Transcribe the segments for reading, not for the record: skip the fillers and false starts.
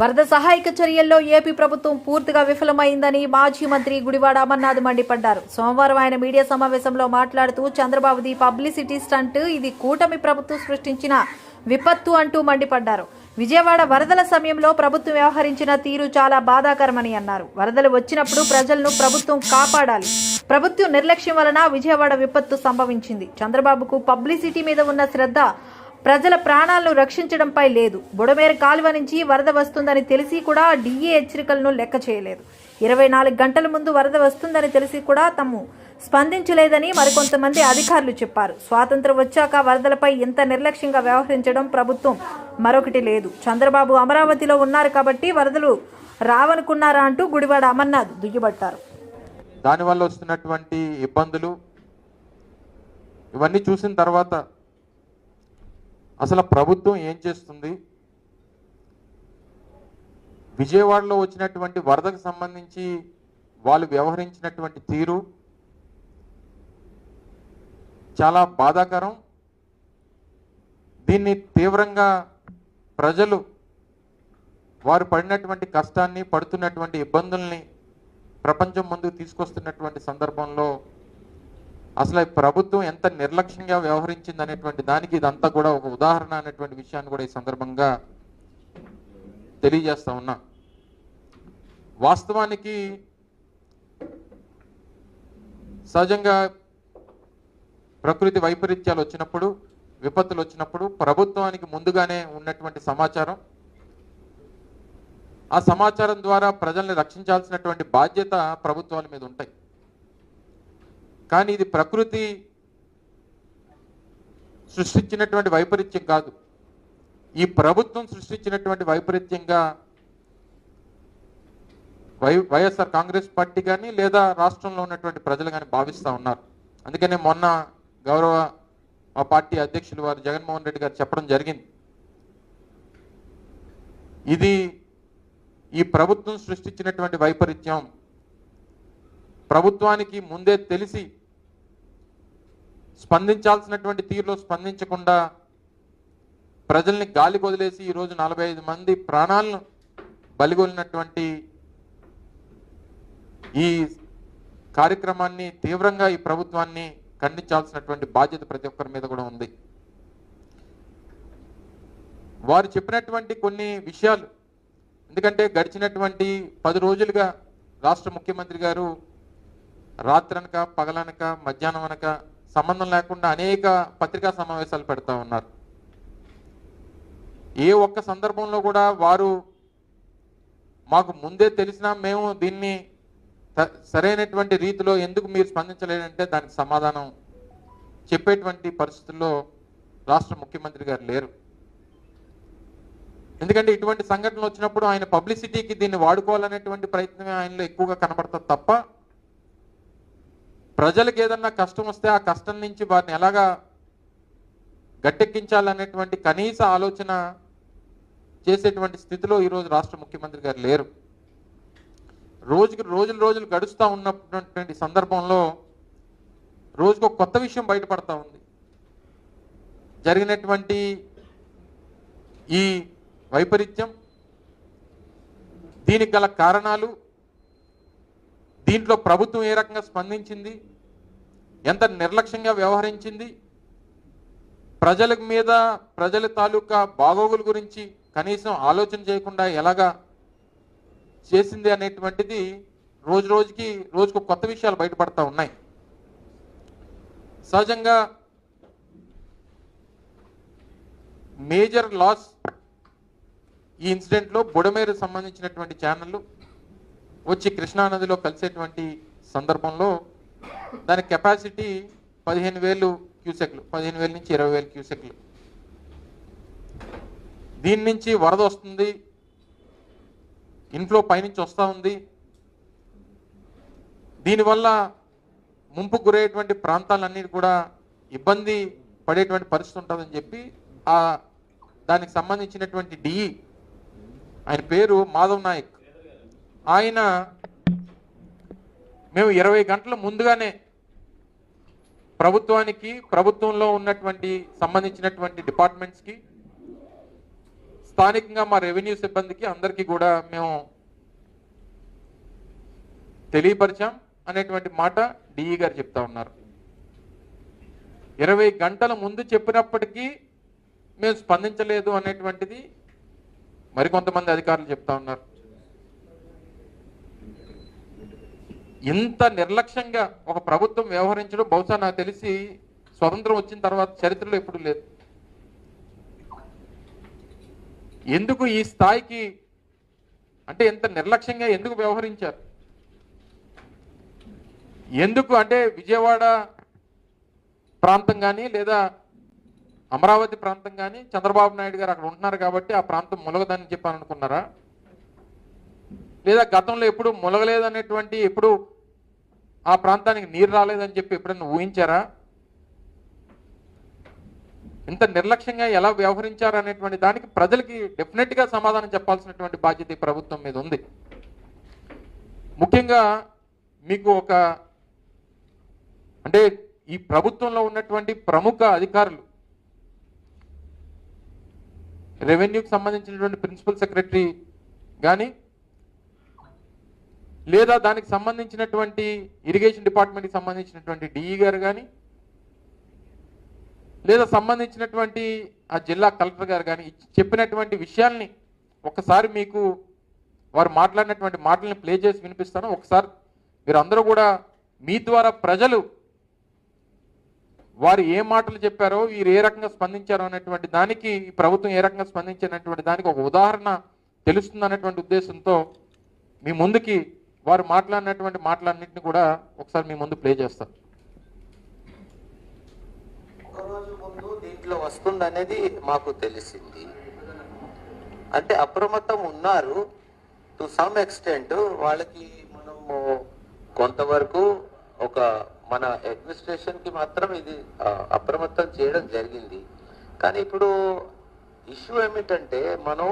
వరద సహాయక చర్యల్లో ఏపీ ప్రభుత్వం పూర్తిగా విఫలమైందని మాజీ మంత్రి గుడివాడ అమర్నాథ్ మండిపడ్డారు. సోమవారం ఆయన మీడియా సమావేశంలో మాట్లాడుతూ చంద్రబాబుది పబ్లిసిటీ స్టంట్, ఇది కూటమి ప్రభుత్వం సృష్టించిన విపత్తు అంటూ మండిపడ్డారు. విజయవాడ వరదల సమయంలో ప్రభుత్వం వ్యవహరించిన తీరు చాలా బాధాకరమని అన్నారు. వరదలు వచ్చినప్పుడు ప్రజలను ప్రభుత్వం కాపాడాలి. ప్రభుత్వం నిర్లక్ష్యం వలన విజయవాడ విపత్తు సంభవించింది. చంద్రబాబుకు పబ్లిసిటీ మీద ఉన్న శ్రద్ధ ప్రజల ప్రాణాలను రక్షించడంపై లేదు. బుడమేరు కాలువ నుంచి వరద వస్తుందని తెలిసి కూడా డిఏ హెచ్చరికలను లెక్క చేయలేదు. 24 గంటల ముందు వరద వస్తుందని తెలిసి కూడా తాము స్పందించలేదని మరికొంతమంది అధికారులు చెప్పారు. స్వాతంత్రం వచ్చాక వరదలపై ఇంత నిర్లక్ష్యంగా వ్యవహరించడం ప్రభుత్వం మరొకటి లేదు. చంద్రబాబు అమరావతిలో ఉన్నారు కాబట్టి వరదలు రావనుకున్నారా అంటూ గుడివాడ అమర్నాథ్ దుయ్యబట్టారు. దానివల్ల వస్తున్నటువంటి ఇబ్బందులు ఇవన్నీ చూసిన తర్వాత అసలు ప్రభుత్వం ఏం చేస్తుంది, విజయవాడలో వచ్చినటువంటి వరదకు సంబంధించి వాళ్ళు వ్యవహరించినటువంటి తీరు చాలా బాధాకరం. దీన్ని తీవ్రంగా ప్రజలు వారు పడినటువంటి కష్టాన్ని, పడుతున్నటువంటి ఇబ్బందుల్ని ప్రపంచం ముందుకు తీసుకొస్తున్నటువంటి సందర్భంలో అసలు ఈ ప్రభుత్వం ఎంత నిర్లక్ష్యంగా వ్యవహరించింది అనేటువంటి దానికి ఇదంతా కూడా ఒక ఉదాహరణ అనేటువంటి విషయాన్ని కూడా ఈ సందర్భంగా తెలియజేస్తా ఉన్నా. వాస్తవానికి సహజంగా ప్రకృతి వైపరీత్యాలు వచ్చినప్పుడు, విపత్తులు వచ్చినప్పుడు ప్రభుత్వానికి ముందుగానే ఉన్నటువంటి సమాచారం, ఆ సమాచారం ద్వారా ప్రజల్ని రక్షించాల్సినటువంటి బాధ్యత ప్రభుత్వాల మీద ఉంటాయి. కానీ ఇది ప్రకృతి సృష్టించినటువంటి వైపరీత్యం కాదు, ఈ ప్రభుత్వం సృష్టించినటువంటి వైపరీత్యంగా వైఎస్ఆర్ కాంగ్రెస్ పార్టీ కానీ లేదా రాష్ట్రంలో ఉన్నటువంటి ప్రజలు కానీ భావిస్తూ ఉన్నారు. అందుకనే మొన్న గౌరవ మా పార్టీ అధ్యక్షులు వారు జగన్మోహన్ రెడ్డి గారు చెప్పడం జరిగింది, ఇది ఈ ప్రభుత్వం సృష్టించినటువంటి వైపరీత్యం. ప్రభుత్వానికి ముందే తెలిసి స్పందించాల్సినటువంటి తీరులో స్పందించకుండా ప్రజల్ని గాలి వదిలేసి ఈరోజు 45 మంది ప్రాణాలను బలిగొలినటువంటి ఈ కార్యక్రమాన్ని తీవ్రంగా ఈ ప్రభుత్వాన్ని ఖండించాల్సినటువంటి బాధ్యత ప్రతి ఒక్కరి మీద కూడా ఉంది. వారు చెప్పినటువంటి కొన్ని విషయాలు, ఎందుకంటే గడిచినటువంటి 10 రోజులుగా రాష్ట్ర ముఖ్యమంత్రి గారు రాత్రనక పగలనక మధ్యాహ్నం అనక సంబంధం లేకుండా అనేక పత్రికా సమావేశాలు పెడతా ఉన్నారు. ఏ ఒక్క సందర్భంలో కూడా వారు మాకు ముందే తెలిసినా మేము దీన్ని సరైనటువంటి రీతిలో ఎందుకు మీరు స్పందించలేదంటే దానికి సమాధానం చెప్పేటువంటి పరిస్థితుల్లో రాష్ట్ర ముఖ్యమంత్రి గారు లేరు. ఎందుకంటే ఇటువంటి సంఘటనలు వచ్చినప్పుడు ఆయన పబ్లిసిటీకి దీన్ని వాడుకోవాలనేటువంటి ప్రయత్నమే ఆయనలో ఎక్కువగా కనబడుతుంది తప్ప, ప్రజలకు ఏదన్నా కష్టం వస్తే ఆ కష్టం నుంచి వారిని ఎలాగా గట్టెక్కించాలనేటువంటి కనీస ఆలోచన చేసేటువంటి స్థితిలో ఈరోజు రాష్ట్ర ముఖ్యమంత్రి గారు లేరు. రోజులు గడుస్తూ ఉన్నటువంటి సందర్భంలో రోజుకు ఒక కొత్త విషయం బయటపడతా ఉంది. జరిగినటువంటి ఈ వైపరీత్యం, దీనికి గల కారణాలు, దీంట్లో ప్రభుత్వం ఏ రకంగా స్పందించింది, ఎంత నిర్లక్ష్యంగా వ్యవహరించింది, ప్రజల మీద ప్రజల తాలూకా బాగోగుల గురించి కనీసం ఆలోచన చేయకుండా ఎలాగా చేసింది అనేటువంటిది రోజుకు కొత్త విషయాలు బయటపడతా ఉన్నాయి. సహజంగా మేజర్ లాస్ ఈ ఇన్సిడెంట్లో బుడమేరు సంబంధించినటువంటి ఛానళ్ళు వచ్చి కృష్ణానదిలో కలిసేటువంటి సందర్భంలో దాని కెపాసిటీ 15,000 క్యూసెక్లు, 15,000 నుంచి 20,000 క్యూసెక్లు. దీని నుంచి వరద వస్తుంది, ఇన్ఫ్లో పైనుంచి వస్తూ ఉంది. దీనివల్ల ముంపు గురయ్యేటువంటి ప్రాంతాలన్నీ కూడా ఇబ్బంది పడేటువంటి పరిస్థితి ఉంటుందని చెప్పి దానికి సంబంధించినటువంటి డిఈ, ఆయన పేరు మాధవ్ నాయక్, ఆయన మేము 20 గంటల ముందుగానే ప్రభుత్వానికి, ప్రభుత్వంలో ఉన్నటువంటి సంబంధించినటువంటి డిపార్ట్మెంట్స్కి స్థానికంగా మా రెవెన్యూ సిబ్బందికి అందరికీ కూడా మేము తెలియపరిచాం అనేటువంటి మాట డిఈ గారు చెప్తా ఉన్నారు. 20 గంటల ముందు చెప్పినప్పటికీ మేము స్పందించలేదు అనేటువంటిది మరికొంతమంది అధికారులు చెప్తా ఉన్నారు. ఇంత నిర్లక్ష్యంగా ఒక ప్రభుత్వం వ్యవహరించడం బహుశా నాకు తెలిసి స్వతంత్రం వచ్చిన తర్వాత చరిత్రలో ఎప్పుడు లేదు. ఎందుకు ఈ స్థాయికి అంటే ఎంత నిర్లక్ష్యంగా ఎందుకు వ్యవహరించారు? ఎందుకు అంటే విజయవాడ ప్రాంతం కానీ లేదా అమరావతి ప్రాంతం కానీ చంద్రబాబు నాయుడు గారు అక్కడ ఉంటున్నారు కాబట్టి ఆ ప్రాంతం ములగదని చెప్పని అనుకున్నారా? లేదా గతంలో ఎప్పుడు ములగలేదనేటువంటి ఎప్పుడు ఆ ప్రాంతానికి నీరు రాలేదని చెప్పి ఎప్పుడన్నా ఊహించారా? ఇంత నిర్లక్ష్యంగా ఎలా వ్యవహరించారు అనేటువంటి దానికి ప్రజలకి డెఫినెట్గా సమాధానం చెప్పాల్సినటువంటి బాధ్యత ఈ ప్రభుత్వం మీద ఉంది. ముఖ్యంగా మీకు ఒక అంటే ఈ ప్రభుత్వంలో ఉన్నటువంటి ప్రముఖ అధికారులు, రెవెన్యూకి సంబంధించినటువంటి ప్రిన్సిపల్ సెక్రటరీ కానీ లేదా దానికి సంబంధించినటువంటి ఇరిగేషన్ డిపార్ట్మెంట్కి సంబంధించినటువంటి డిఈ గారు కానీ లేదా సంబంధించినటువంటి ఆ జిల్లా కలెక్టర్ గారు కానీ చెప్పినటువంటి విషయాల్ని ఒకసారి మీకు వారు మాట్లాడినటువంటి మాటల్ని ప్లే చేసి వినిపిస్తాను. ఒకసారి మీరు అందరూ కూడా మీ ద్వారా ప్రజలు వారు ఏ మాటలు చెప్పారో వీరు ఏ రకంగా స్పందించారో అనేటువంటి దానికి ఈ ప్రభుత్వం ఏ రకంగా స్పందించినటువంటి దానికి ఒక ఉదాహరణ తెలుస్తుంది అనేటువంటి ఉద్దేశంతో మీ ముందుకి వారు మాట్లాడినటువంటి మాటలన్నింటినీ కూడా ఒకసారి మీ ముందు ప్లే చేస్తాను. రోజు ముందు దీంట్లో వస్తుందనేది మాకు తెలిసింది. అంటే అప్రమత్తం ఉన్నారు టు సమ్ ఎక్స్టెంట్. వాళ్ళకి మనము కొంతవరకు ఒక మన అడ్మినిస్ట్రేషన్ కి మాత్రం ఇది అప్రమత్తం చేయడం జరిగింది. కానీ ఇప్పుడు ఇష్యూ ఏమిటంటే మనం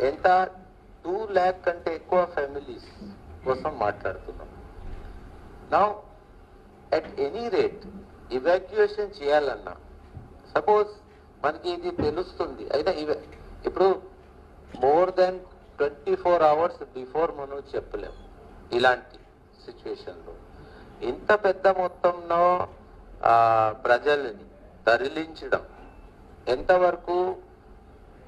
ఎంత 2 lakh కంటే ఎక్కువ ఫ్యామిలీస్ కోసం మాట్లాడుతున్నాం. Now at any rate evacuation చేయాలన్నా సపోజ్ మనకి ఇది తెలుస్తుంది అయితే ఇప్పుడు మోర్ దెన్ 24 hours బిఫోర్ మనం చెప్పలేము. ఇలాంటి సిచ్యువేషన్లో ఇంత పెద్ద మొత్తంలో ప్రజల్ని తరలించడం ఎంతవరకు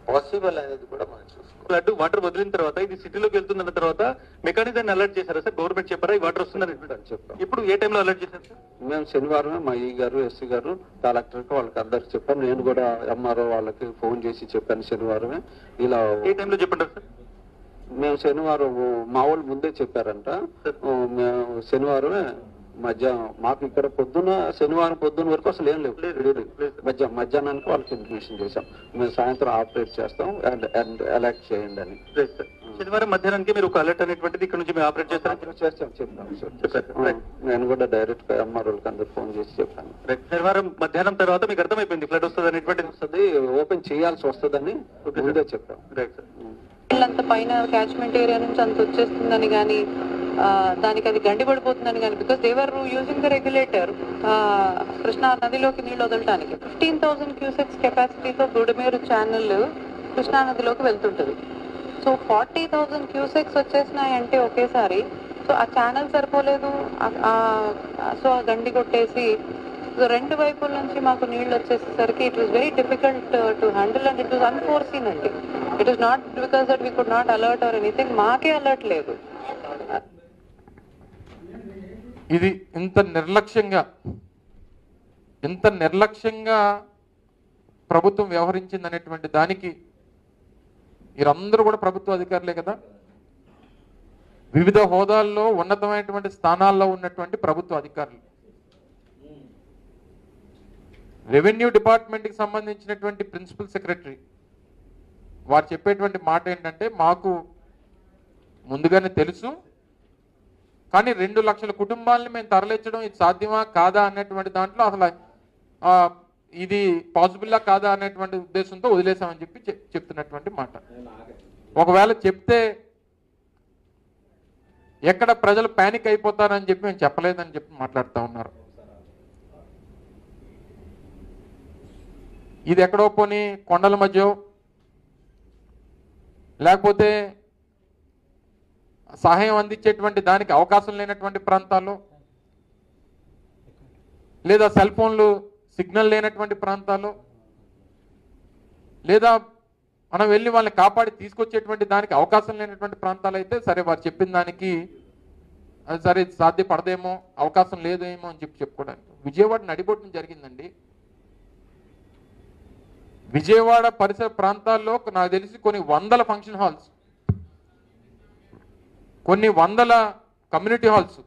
పాసిబుల్ అనేది కూడా మనం చూసుకోవాలి. వాటర్ వదిలిన తర్వాత ఇది సిటీలోకి వెళ్తున్న తర్వాత మెకానిజం అలర్ట్ చేశారా సార్? గవర్నమెంట్ చెప్పారా ఈ వాటర్ వస్తుందని చెప్పారు. ఇప్పుడు ఏ టైంలో అలర్ట్ చేశారు సార్? మేము శనివారమే మా ఈ గారు ఎస్సీ గారు కలెక్టర్కి వాళ్ళకి అందరికి చెప్పాను. నేను కూడా ఎంఆర్ఓ వాళ్ళకి ఫోన్ చేసి చెప్పాను శనివారమే. ఇలా ఏ టైంలో చెప్పంటారు సార్? మేము శనివారం మా వాళ్ళు ముందే చెప్పారంట. మేము శనివారమే మధ్యాహ్నం మాకు ఇక్కడ శనివారం పొద్దున్న వరకు అసలు ఏం లేవు. మధ్యాహ్నానికి వాళ్ళకి ఇన్ఫర్మేషన్ చేశాం. మేము సాయంత్రం ఆపరేట్ చేస్తాం అండ్ అలర్ట్ చేయండి అని. శనివారం మధ్యాహ్నానికి మీరు ఒక అలర్ట్ అనేటువంటిది ఇక్కడ నుంచి మేము ఆపరేట్ చేస్తాం చెప్తాం. నేను కూడా డైరెక్ట్ గా ఎంఆర్ఓకి అందరు ఫోన్ చేసి చెప్పాను. శనివారం మధ్యాహ్నం తర్వాత మీకు అర్థమైపోయింది ఫ్లడ్ వస్తుంది అనేటువంటిది. వస్తుంది, ఓపెన్ చేయాల్సి వస్తుందని ముందే చెప్పాం. అంత పైన క్యాచ్మెంట్ ఏరియా నుంచి అంత వచ్చేస్తుందని కానీ దానికి అది గండి పడిపోతుందని కానీ because they're using the regulator Krishna నదిలోకి నీళ్ళు వదలటానికి 15,000 క్యూసెక్స్ కెపాసిటీతో బుడమేరు ఛానల్ కృష్ణా నదిలోకి వెళ్తుంటుంది. సో 40,000 క్యూసెక్స్ వచ్చేసినాయంటే ఒకేసారి సో ఆ ఛానల్ సరిపోలేదు. సో ఆ గండి కొట్టేసి సో 2 వైపుల నుంచి మాకు నీళ్ళు వచ్చేసరికి it was very difficult to handle and it was unforeseen అండి. It was not because that we could not alert or anything. మాకే అలర్ట్ లేదు. ఇది ఇంత నిర్లక్ష్యంగా ప్రభుత్వం వ్యవహరించింది అనేటువంటి దానికి వీరందరూ కూడా ప్రభుత్వ అధికారులే కదా. వివిధ హోదాల్లో ఉన్నతమైనటువంటి స్థానాల్లో ఉన్నటువంటి ప్రభుత్వ అధికారులు. రెవెన్యూ డిపార్ట్మెంట్కి సంబంధించినటువంటి ప్రిన్సిపల్ సెక్రటరీ వారు చెప్పేటువంటి మాట ఏంటంటే మాకు ముందుగానే తెలుసు, కానీ 2 లక్షల కుటుంబాలని మేము తరలించడం ఇది సాధ్యమా కాదా అనేటువంటి దాంట్లో అసలు ఇది పాసిబుల్లా కాదా అనేటువంటి ఉద్దేశంతో వదిలేసామని చెప్పి చెప్తున్నటువంటి మాట. ఒకవేళ చెప్తే ఎక్కడ ప్రజలు ప్యానిక్ అయిపోతారని చెప్పి మేము చెప్పలేదని చెప్పి మాట్లాడుతూ ఉన్నారు. ఇది ఎక్కడో పోనీ కొండల మధ్య లేకపోతే సహాయం అందించేటువంటి దానికి అవకాశం లేనటువంటి ప్రాంతాల్లో, లేదా సెల్ ఫోన్లు సిగ్నల్ లేనటువంటి ప్రాంతాల్లో, లేదా మనం వెళ్ళి వాళ్ళని కాపాడి తీసుకొచ్చేటువంటి దానికి అవకాశం లేనటువంటి ప్రాంతాలు అయితే సరే వారు చెప్పిన దానికి అది సరే సాధ్యపడదేమో, అవకాశం లేదేమో అని చెప్పుకోవడానికి. విజయవాడ నడిబొట్టున జరిగిందండి. విజయవాడ పరిసర ప్రాంతాల్లో నాకు తెలిసి కొన్ని వందల ఫంక్షన్ హాల్స్, కొన్ని వందల కమ్యూనిటీ హాల్స్